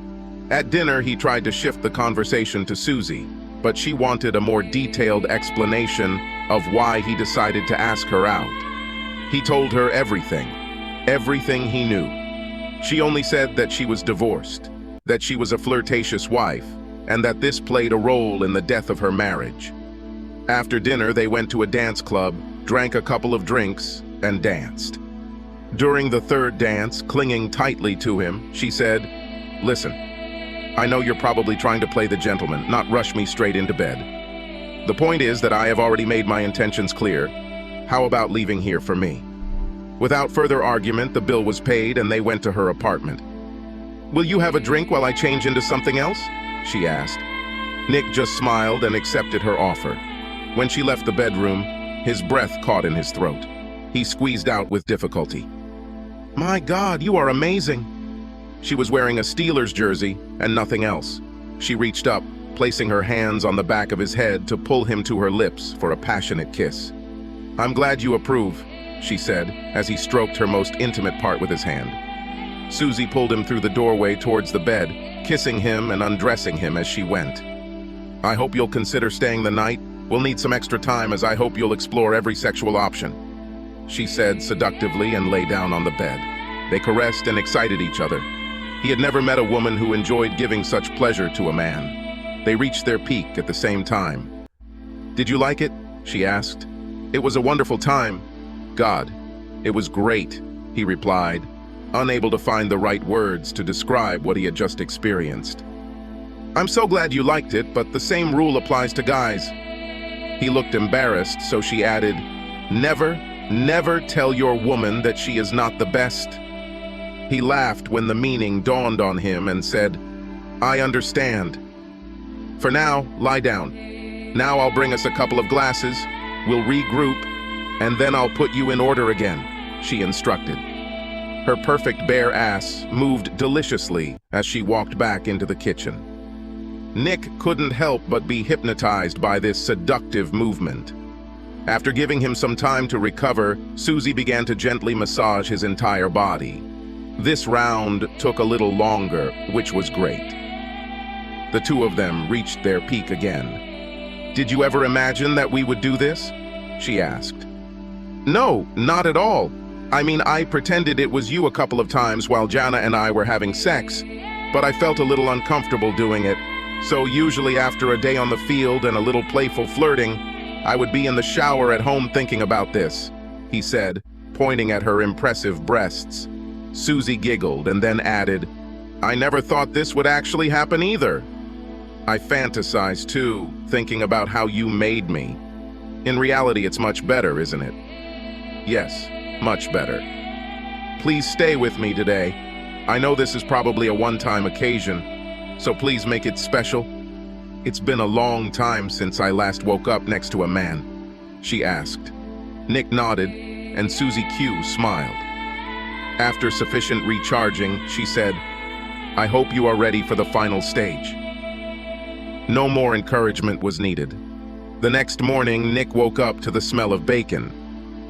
At dinner, he tried to shift the conversation to Susie, but she wanted a more detailed explanation of why he decided to ask her out. He told her everything he knew. She only said that she was divorced, that she was a flirtatious wife, and that this played a role in the death of her marriage. After dinner, they went to a dance club, drank a couple of drinks, and danced. During the third dance, clinging tightly to him, she said, Listen, I know you're probably trying to play the gentleman, not rush me straight into bed. The point is that I have already made my intentions clear. How about leaving here for me? Without further argument, the bill was paid and they went to her apartment. Will you have a drink while I change into something else? She asked. Nick just smiled and accepted her offer. When she left the bedroom, his breath caught in his throat. He squeezed out with difficulty. My God, you are amazing. She was wearing a Steelers jersey and nothing else. She reached up, placing her hands on the back of his head to pull him to her lips for a passionate kiss. I'm glad you approve, she said, as he stroked her most intimate part with his hand. Susie pulled him through the doorway towards the bed, kissing him and undressing him as she went. I hope you'll consider staying the night. We'll need some extra time as I hope you'll explore every sexual option, she said seductively and lay down on the bed. They caressed and excited each other. He had never met a woman who enjoyed giving such pleasure to a man. They reached their peak at the same time. Did you like it? She asked. It was a wonderful time. God, it was great, he replied, unable to find the right words to describe what he had just experienced. I'm so glad you liked it, but the same rule applies to guys. He looked embarrassed, so she added, Never, never tell your woman that she is not the best. He laughed when the meaning dawned on him and said, I understand. For now, lie down. Now I'll bring us a couple of glasses, we'll regroup, and then I'll put you in order again, she instructed. Her perfect bare ass moved deliciously as she walked back into the kitchen. Nick couldn't help but be hypnotized by this seductive movement. After giving him some time to recover, Susie began to gently massage his entire body. This round took a little longer, which was great. The two of them reached their peak again. Did you ever imagine that we would do this? She asked. No, not at all. I mean, I pretended it was you a couple of times while Jana and I were having sex, but I felt a little uncomfortable doing it. So usually after a day on the field and a little playful flirting, I would be in the shower at home thinking about this, he said, pointing at her impressive breasts. Susie giggled and then added, I never thought this would actually happen either. I fantasize too, thinking about how you made me. In reality, it's much better, isn't it? Yes, much better. Please stay with me today. I know this is probably a one-time occasion, so please make it special. It's been a long time since I last woke up next to a man, she asked. Nick nodded, and Susie Q smiled. After sufficient recharging, she said, I hope you are ready for the final stage. No more encouragement was needed. The next morning, Nick woke up to the smell of bacon.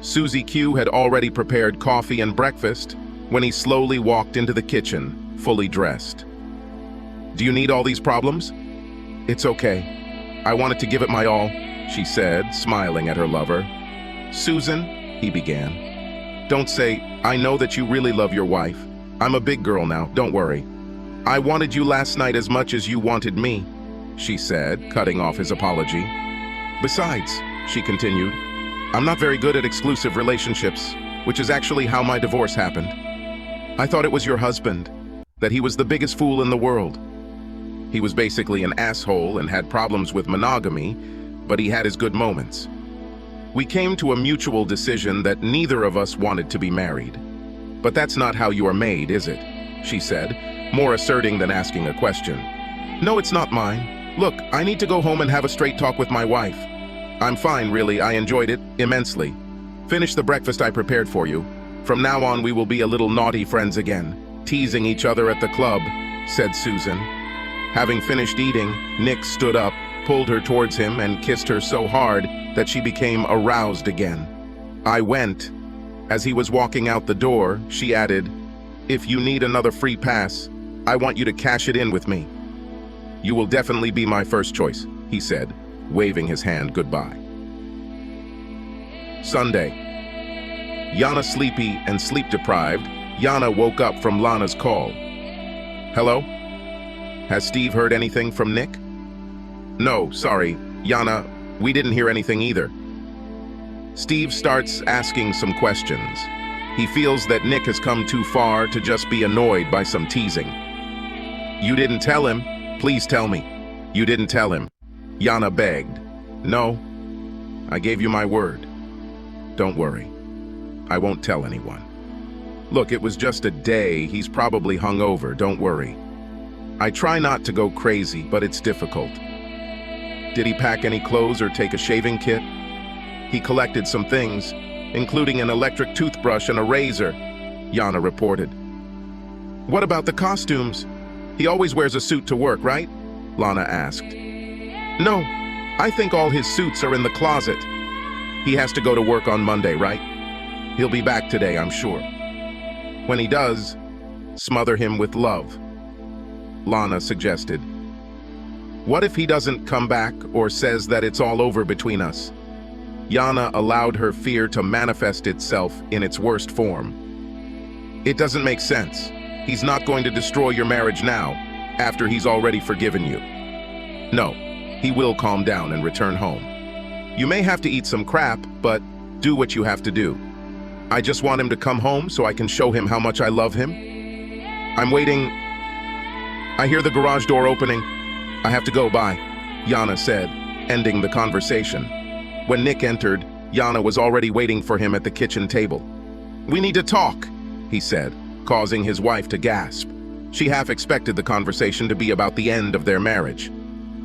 Susie Q had already prepared coffee and breakfast when he slowly walked into the kitchen, fully dressed. Do you need all these problems? It's okay. I wanted to give it my all, she said, smiling at her lover. Susan, he began. Don't say, I know that you really love your wife. I'm a big girl now, don't worry. I wanted you last night as much as you wanted me, she said, cutting off his apology. Besides, she continued, I'm not very good at exclusive relationships, which is actually how my divorce happened. I thought it was your husband, that he was the biggest fool in the world. He was basically an asshole and had problems with monogamy, but he had his good moments. We came to a mutual decision that neither of us wanted to be married. But that's not how you are made, is it? She said, more asserting than asking a question. No, it's not mine. Look, I need to go home and have a straight talk with my wife. I'm fine, really. I enjoyed it immensely. Finish the breakfast I prepared for you. From now on, we will be a little naughty friends again, teasing each other at the club, said Susan. Having finished eating, Nick stood up, pulled her towards him, and kissed her so hard that she became aroused again. I went. As he was walking out the door, she added, If you need another free pass, I want you to cash it in with me. You will definitely be my first choice, he said, waving his hand goodbye. Sunday. Yana sleepy and sleep-deprived, Yana woke up from Lana's call. Hello? Has Steve heard anything from Nick? No, sorry, Yana, we didn't hear anything either. Steve starts asking some questions. He feels that Nick has come too far to just be annoyed by some teasing. You didn't tell him? Please tell me. You didn't tell him. Yana begged. No, I gave you my word. Don't worry. I won't tell anyone. Look, it was just a day. He's probably hungover. Don't worry. I try not to go crazy, but it's difficult. Did he pack any clothes or take a shaving kit? He collected some things, including an electric toothbrush and a razor, Yana reported. What about the costumes? He always wears a suit to work, right? Lana asked. No, I think all his suits are in the closet. He has to go to work on Monday, right? He'll be back today, I'm sure. When he does, smother him with love, Lana suggested. What if he doesn't come back or says that it's all over between us? Yana allowed her fear to manifest itself in its worst form. It doesn't make sense. He's not going to destroy your marriage now, after he's already forgiven you. No, he will calm down and return home. You may have to eat some crap, but do what you have to do. I just want him to come home so I can show him how much I love him. I'm waiting. I hear the garage door opening. I have to go, bye, Yana said, ending the conversation. When Nick entered, Yana was already waiting for him at the kitchen table. We need to talk, he said, causing his wife to gasp. She half expected the conversation to be about the end of their marriage.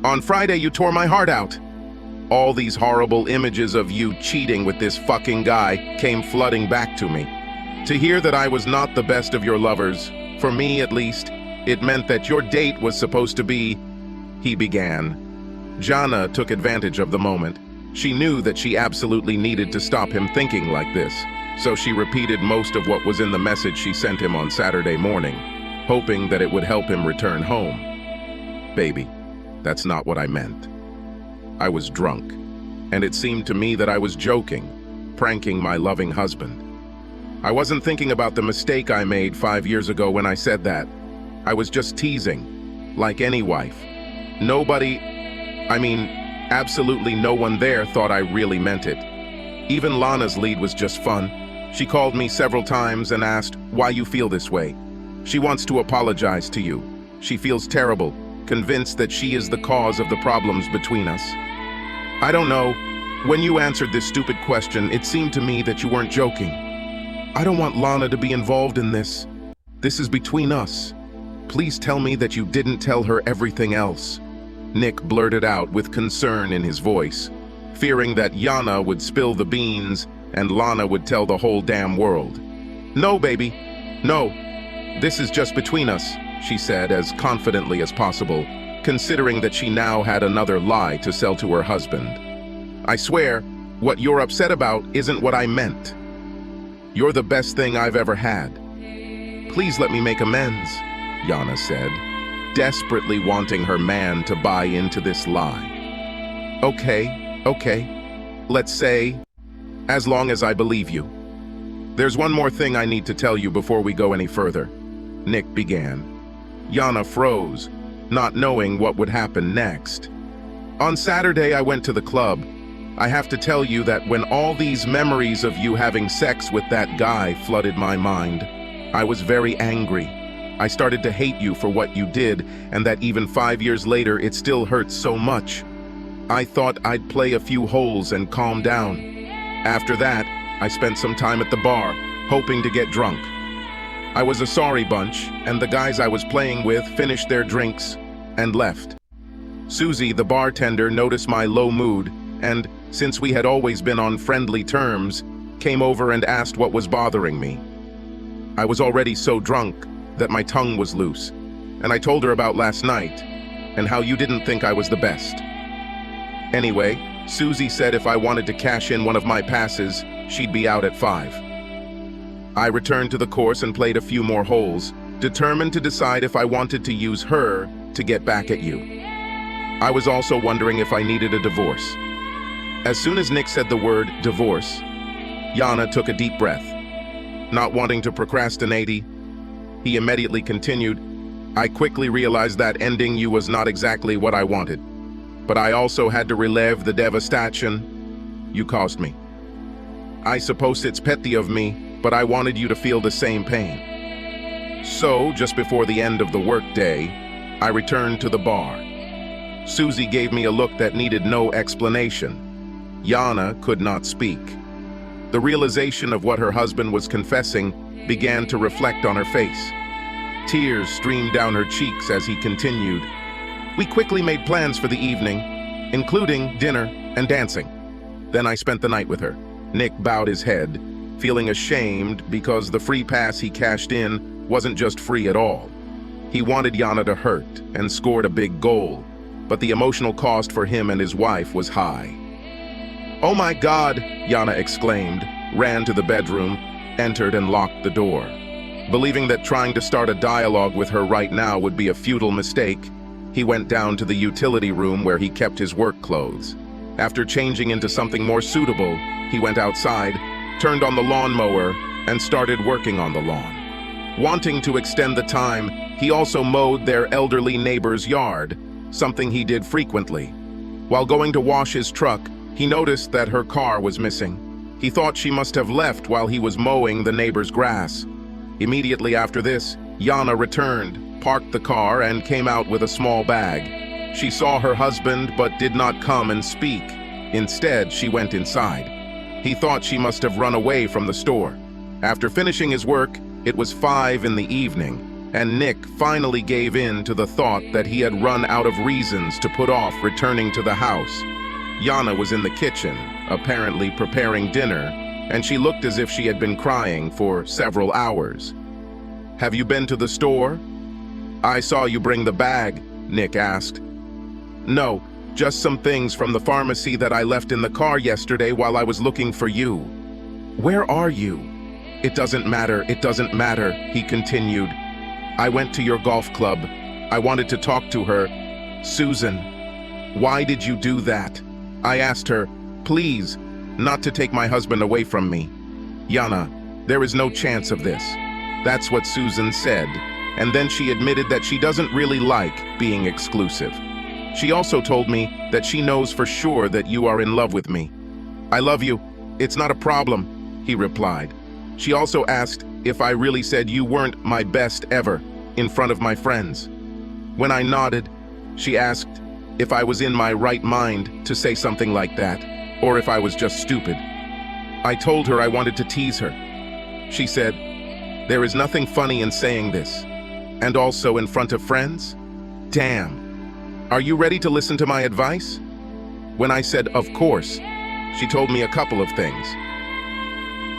On Friday, you tore my heart out. All these horrible images of you cheating with this fucking guy came flooding back to me. To hear that I was not the best of your lovers, for me at least, it meant that your date was supposed to be, he began. Jana took advantage of the moment. She knew that she absolutely needed to stop him thinking like this, so she repeated most of what was in the message she sent him on Saturday morning, hoping that it would help him return home. Baby, that's not what I meant. I was drunk, and it seemed to me that I was joking, pranking my loving husband. I wasn't thinking about the mistake I made 5 years ago when I said that. I was just teasing, like any wife. Absolutely no one there thought I really meant it. Even Lana's lead was just fun. She called me several times and asked why you feel this way. She wants to apologize to you. She feels terrible, convinced that she is the cause of the problems between us. I don't know. When you answered this stupid question, it seemed to me that you weren't joking. I don't want Lana to be involved in this. This is between us. Please tell me that you didn't tell her everything else. Nick blurted out with concern in his voice, fearing that Yana would spill the beans and Lana would tell the whole damn world. No, baby. No. This is just between us, she said as confidently as possible, considering that she now had another lie to sell to her husband. I swear, what you're upset about isn't what I meant. You're the best thing I've ever had. Please let me make amends, Yana said, desperately wanting her man to buy into this lie. Okay. Let's say, as long as I believe you. There's one more thing I need to tell you before we go any further, Nick began. Yana froze, not knowing what would happen next. On Saturday, I went to the club. I have to tell you that when all these memories of you having sex with that guy flooded my mind, I was very angry. I started to hate you for what you did, and that even 5 years later, it still hurts so much. I thought I'd play a few holes and calm down. After that, I spent some time at the bar, hoping to get drunk. I was a sorry bunch, and the guys I was playing with finished their drinks and left. Susie, the bartender, noticed my low mood, and, since we had always been on friendly terms, came over and asked what was bothering me. I was already so drunk that my tongue was loose, and I told her about last night, and how you didn't think I was the best. Anyway, Susie said if I wanted to cash in one of my passes, she'd be out at 5. I returned to the course and played a few more holes, determined to decide if I wanted to use her to get back at you. I was also wondering if I needed a divorce. As soon as Nick said the word divorce, Yana took a deep breath. Not wanting to procrastinate, he immediately continued, I quickly realized that ending you was not exactly what I wanted, but I also had to relive the devastation you caused me. I suppose it's petty of me, but I wanted you to feel the same pain. So, just before the end of the workday, I returned to the bar. Susie gave me a look that needed no explanation. Yana could not speak. The realization of what her husband was confessing began to reflect on her face. Tears streamed down her cheeks as he continued. We quickly made plans for the evening, including dinner and dancing. Then I spent the night with her. Nick bowed his head, feeling ashamed because the free pass he cashed in wasn't just free at all. He wanted Yana to hurt and scored a big goal, but the emotional cost for him and his wife was high. Oh my God, Yana exclaimed, ran to the bedroom, entered and locked the door. Believing that trying to start a dialogue with her right now would be a futile mistake, he went down to the utility room where he kept his work clothes. After changing into something more suitable, he went outside, turned on the lawnmower, and started working on the lawn. Wanting to extend the time, he also mowed their elderly neighbor's yard, something he did frequently. While going to wash his truck, he noticed that her car was missing. He thought she must have left while he was mowing the neighbor's grass. Immediately after this, Yana returned, parked the car, and came out with a small bag. She saw her husband but did not come and speak. Instead, she went inside. He thought she must have run away from the store. After finishing his work, it was 5 in the evening, and Nick finally gave in to the thought that he had run out of reasons to put off returning to the house. Yana was in the kitchen, apparently preparing dinner, and she looked as if she had been crying for several hours. "Have you been to the store?" "I saw you bring the bag," Nick asked. "No, just some things from the pharmacy that I left in the car yesterday while I was looking for you." "Where are you?" It doesn't matter, he continued. "I went to your golf club. I wanted to talk to her. Susan." "Why did you do that?" I asked her, "Please, not to take my husband away from me." "Yana, there is no chance of this." That's what Susan said, and then she admitted that she doesn't really like being exclusive. She also told me that she knows for sure that you are in love with me. "I love you. It's not a problem," he replied. She also asked if I really said you weren't my best ever in front of my friends. When I nodded, she asked if I was in my right mind to say something like that, or if I was just stupid. I told her I wanted to tease her. She said, "There is nothing funny in saying this. And also in front of friends? Damn. Are you ready to listen to my advice?" When I said, "Of course," she told me a couple of things.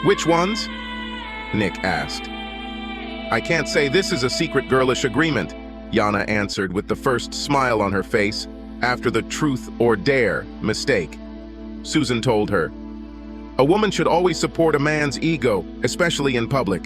"Which ones?" Nick asked. "I can't say, this is a secret girlish agreement," Yana answered with the first smile on her face after the truth or dare mistake. Susan told her, "A woman should always support a man's ego, especially in public.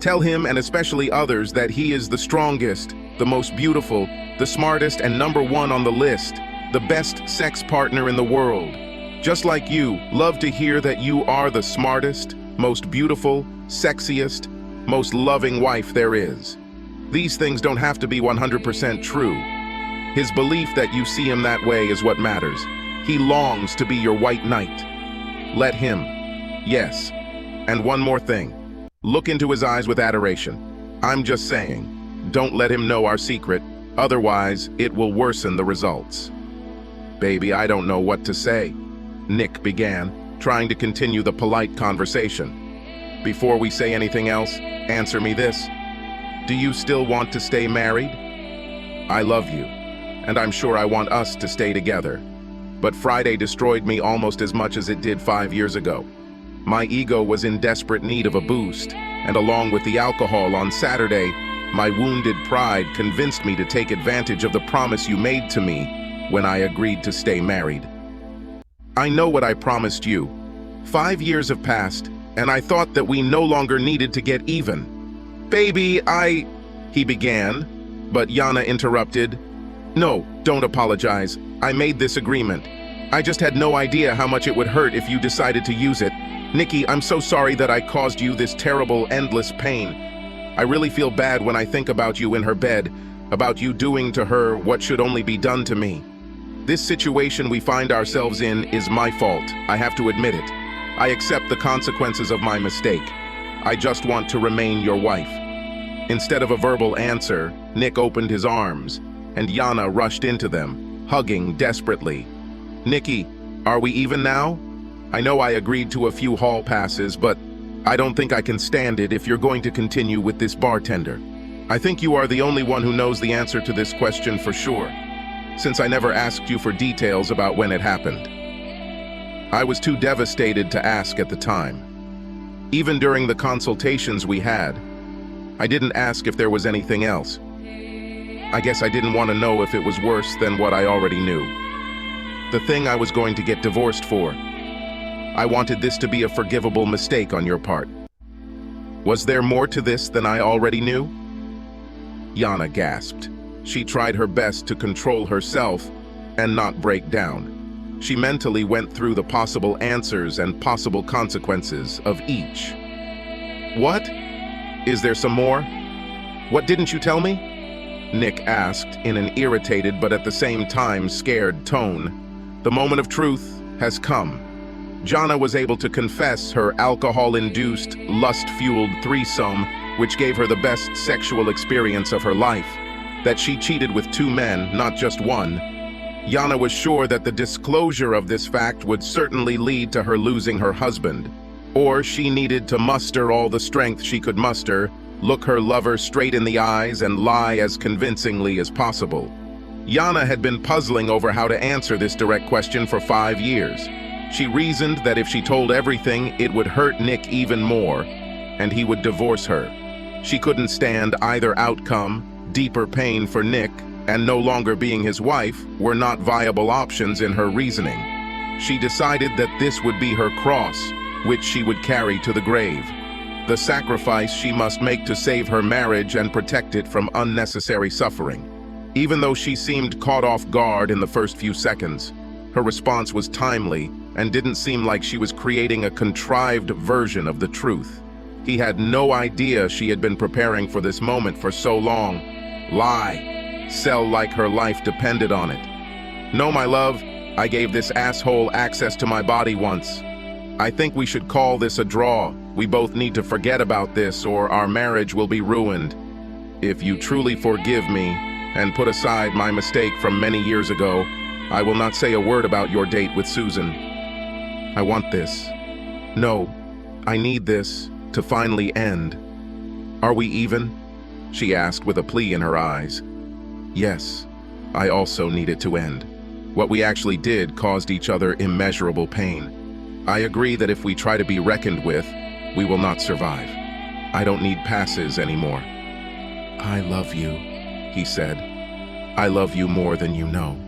Tell him and especially others that he is the strongest, the most beautiful, the smartest and number one on the list, the best sex partner in the world. Just like you, love to hear that you are the smartest, most beautiful, sexiest, most loving wife there is. These things don't have to be 100% true. His belief that you see him that way is what matters. He longs to be your white knight. Let him. Yes. And one more thing. Look into his eyes with adoration. I'm just saying, don't let him know our secret, otherwise it will worsen the results." "Baby, I don't know what to say," Nick began, trying to continue the polite conversation. "Before we say anything else, answer me this. Do you still want to stay married? I love you, and I'm sure I want us to stay together. But Friday destroyed me almost as much as it did 5 years ago. My ego was in desperate need of a boost, and along with the alcohol on Saturday, my wounded pride convinced me to take advantage of the promise you made to me when I agreed to stay married. I know what I promised you. 5 years have passed, and I thought that we no longer needed to get even. Baby, he began, but Yana interrupted. "No, don't apologize. I made this agreement. I just had no idea how much it would hurt if you decided to use it. Nikki, I'm so sorry that I caused you this terrible, endless pain. I really feel bad when I think about you in her bed, about you doing to her what should only be done to me. This situation we find ourselves in is my fault. I have to admit it. I accept the consequences of my mistake. I just want to remain your wife." Instead of a verbal answer, Nick opened his arms, and Yana rushed into them, hugging desperately. "Nikki, are we even now? I know I agreed to a few hall passes, but I don't think I can stand it if you're going to continue with this bartender. I think you are the only one who knows the answer to this question for sure, since I never asked you for details about when it happened." I was too devastated to ask at the time. Even during the consultations we had, I didn't ask if there was anything else. I guess I didn't want to know if it was worse than what I already knew. The thing I was going to get divorced for. I wanted this to be a forgivable mistake on your part. Was there more to this than I already knew? Yana gasped. She tried her best to control herself and not break down. She mentally went through the possible answers and possible consequences of each. "What? Is there some more? What didn't you tell me?" Nick asked in an irritated but at the same time scared tone. The moment of truth has come. Jana was able to confess her alcohol-induced, lust-fueled threesome, which gave her the best sexual experience of her life, that she cheated with 2 men, not just 1, Yana was sure that the disclosure of this fact would certainly lead to her losing her husband, or she needed to muster all the strength she could muster, look her lover straight in the eyes and lie as convincingly as possible. Yana had been puzzling over how to answer this direct question for 5 years. She reasoned that if she told everything, it would hurt Nick even more, and he would divorce her. She couldn't stand either outcome. Deeper pain for Nick and no longer being his wife were not viable options in her reasoning. She decided that this would be her cross, which she would carry to the grave. The sacrifice she must make to save her marriage and protect it from unnecessary suffering. Even though she seemed caught off guard in the first few seconds, her response was timely and didn't seem like she was creating a contrived version of the truth. He had no idea she had been preparing for this moment for so long. Lie. Sell like her life depended on it. No, my love, I gave this asshole access to my body once. I think we should call this a draw. We both need to forget about this or our marriage will be ruined. If you truly forgive me and put aside my mistake from many years ago, I will not say a word about your date with Susan. I want this. No, I need this to finally end. Are we even? She asked with a plea in her eyes. Yes, I also need it to end. What we actually did caused each other immeasurable pain. I agree that if we try to be reckoned with, we will not survive. I don't need passes anymore. I love you, he said. I love you more than you know.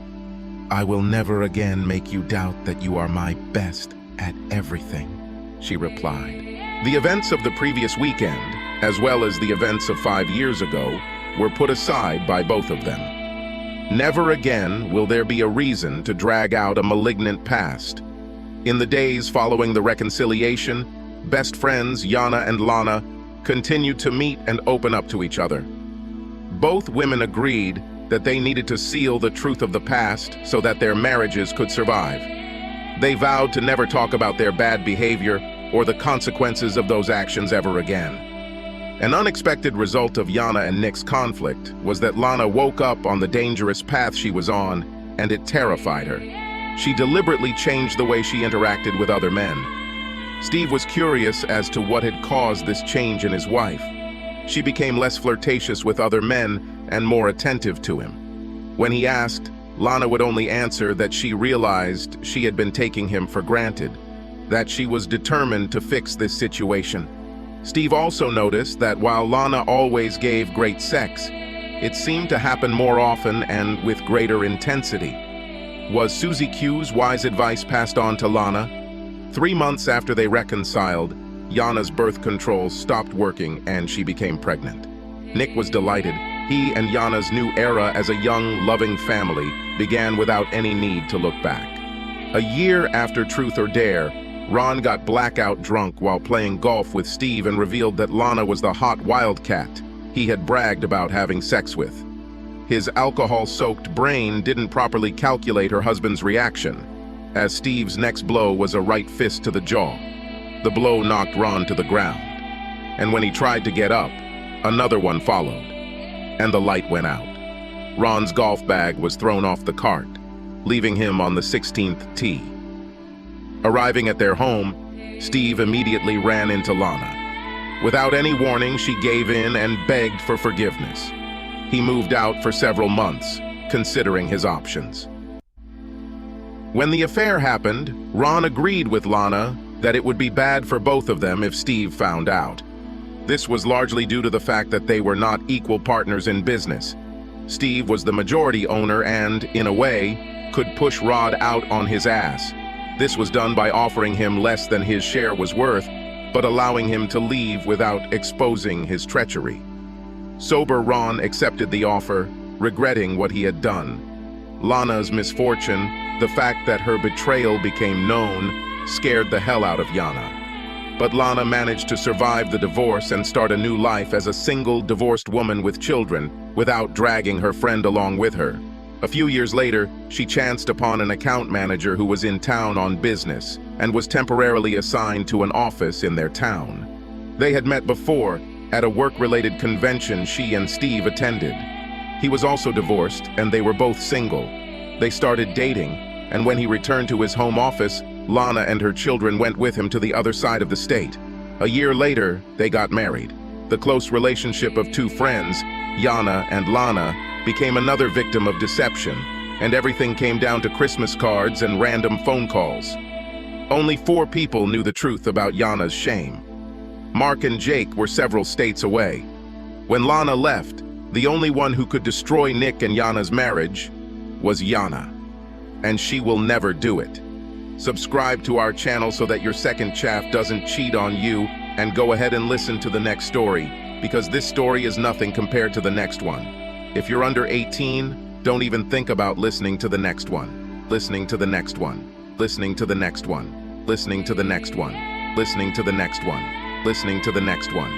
I will never again make you doubt that you are my best at everything, she replied. The events of the previous weekend, as well as the events of 5 years ago, were put aside by both of them. Never again will there be a reason to drag out a malignant past. In the days following the reconciliation, best friends Yana and Lana continued to meet and open up to each other. Both women agreed that they needed to seal the truth of the past so that their marriages could survive. They vowed to never talk about their bad behavior or the consequences of those actions ever again. An unexpected result of Yana and Nick's conflict was that Lana woke up on the dangerous path she was on, and it terrified her. She deliberately changed the way she interacted with other men. Steve was curious as to what had caused this change in his wife. She became less flirtatious with other men and more attentive to him. When he asked, Lana would only answer that she realized she had been taking him for granted, that she was determined to fix this situation. Steve also noticed that while Lana always gave great sex, it seemed to happen more often and with greater intensity. Was Susie Q's wise advice passed on to Lana? 3 months after they reconciled, Yana's birth control stopped working and she became pregnant. Nick was delighted. He and Yana's new era as a young, loving family began without any need to look back. A year after Truth or Dare, Ron got blackout drunk while playing golf with Steve and revealed that Lana was the hot wildcat he had bragged about having sex with. His alcohol-soaked brain didn't properly calculate her husband's reaction, as Steve's next blow was a right fist to the jaw. The blow knocked Ron to the ground, and when he tried to get up, another one followed, and the light went out. Ron's golf bag was thrown off the cart, leaving him on the 16th tee. Arriving at their home, Steve immediately ran into Lana. Without any warning, she gave in and begged for forgiveness. He moved out for several months, considering his options. When the affair happened, Ron agreed with Lana that it would be bad for both of them if Steve found out. This was largely due to the fact that they were not equal partners in business. Steve was the majority owner and, in a way, could push Rod out on his ass. This was done by offering him less than his share was worth, but allowing him to leave without exposing his treachery. Sober Ron accepted the offer, regretting what he had done. Lana's misfortune, the fact that her betrayal became known, scared the hell out of Yana. But Lana managed to survive the divorce and start a new life as a single, divorced woman with children, without dragging her friend along with her. A few years later, she chanced upon an account manager who was in town on business and was temporarily assigned to an office in their town. They had met before at a work-related convention she and Steve attended. He was also divorced, and they were both single. They started dating, and when he returned to his home office, Lana and her children went with him to the other side of the state. A year later, they got married. The close relationship of two friends, Yana and Lana, became another victim of deception, and everything came down to Christmas cards and random phone calls. Only 4 people knew the truth about Yana's shame. Mark and Jake were several states away. When Lana left, the only one who could destroy Nick and Yana's marriage was Yana. And she will never do it. Subscribe to our channel so that your second chaff doesn't cheat on you, and go ahead and listen to the next story, because this story is nothing compared to the next one. If you're under 18, don't even think about listening to the next one. Listening to the next one. Listening to the next one. Listening to the next one. Listening to the next one. Listening to the next one.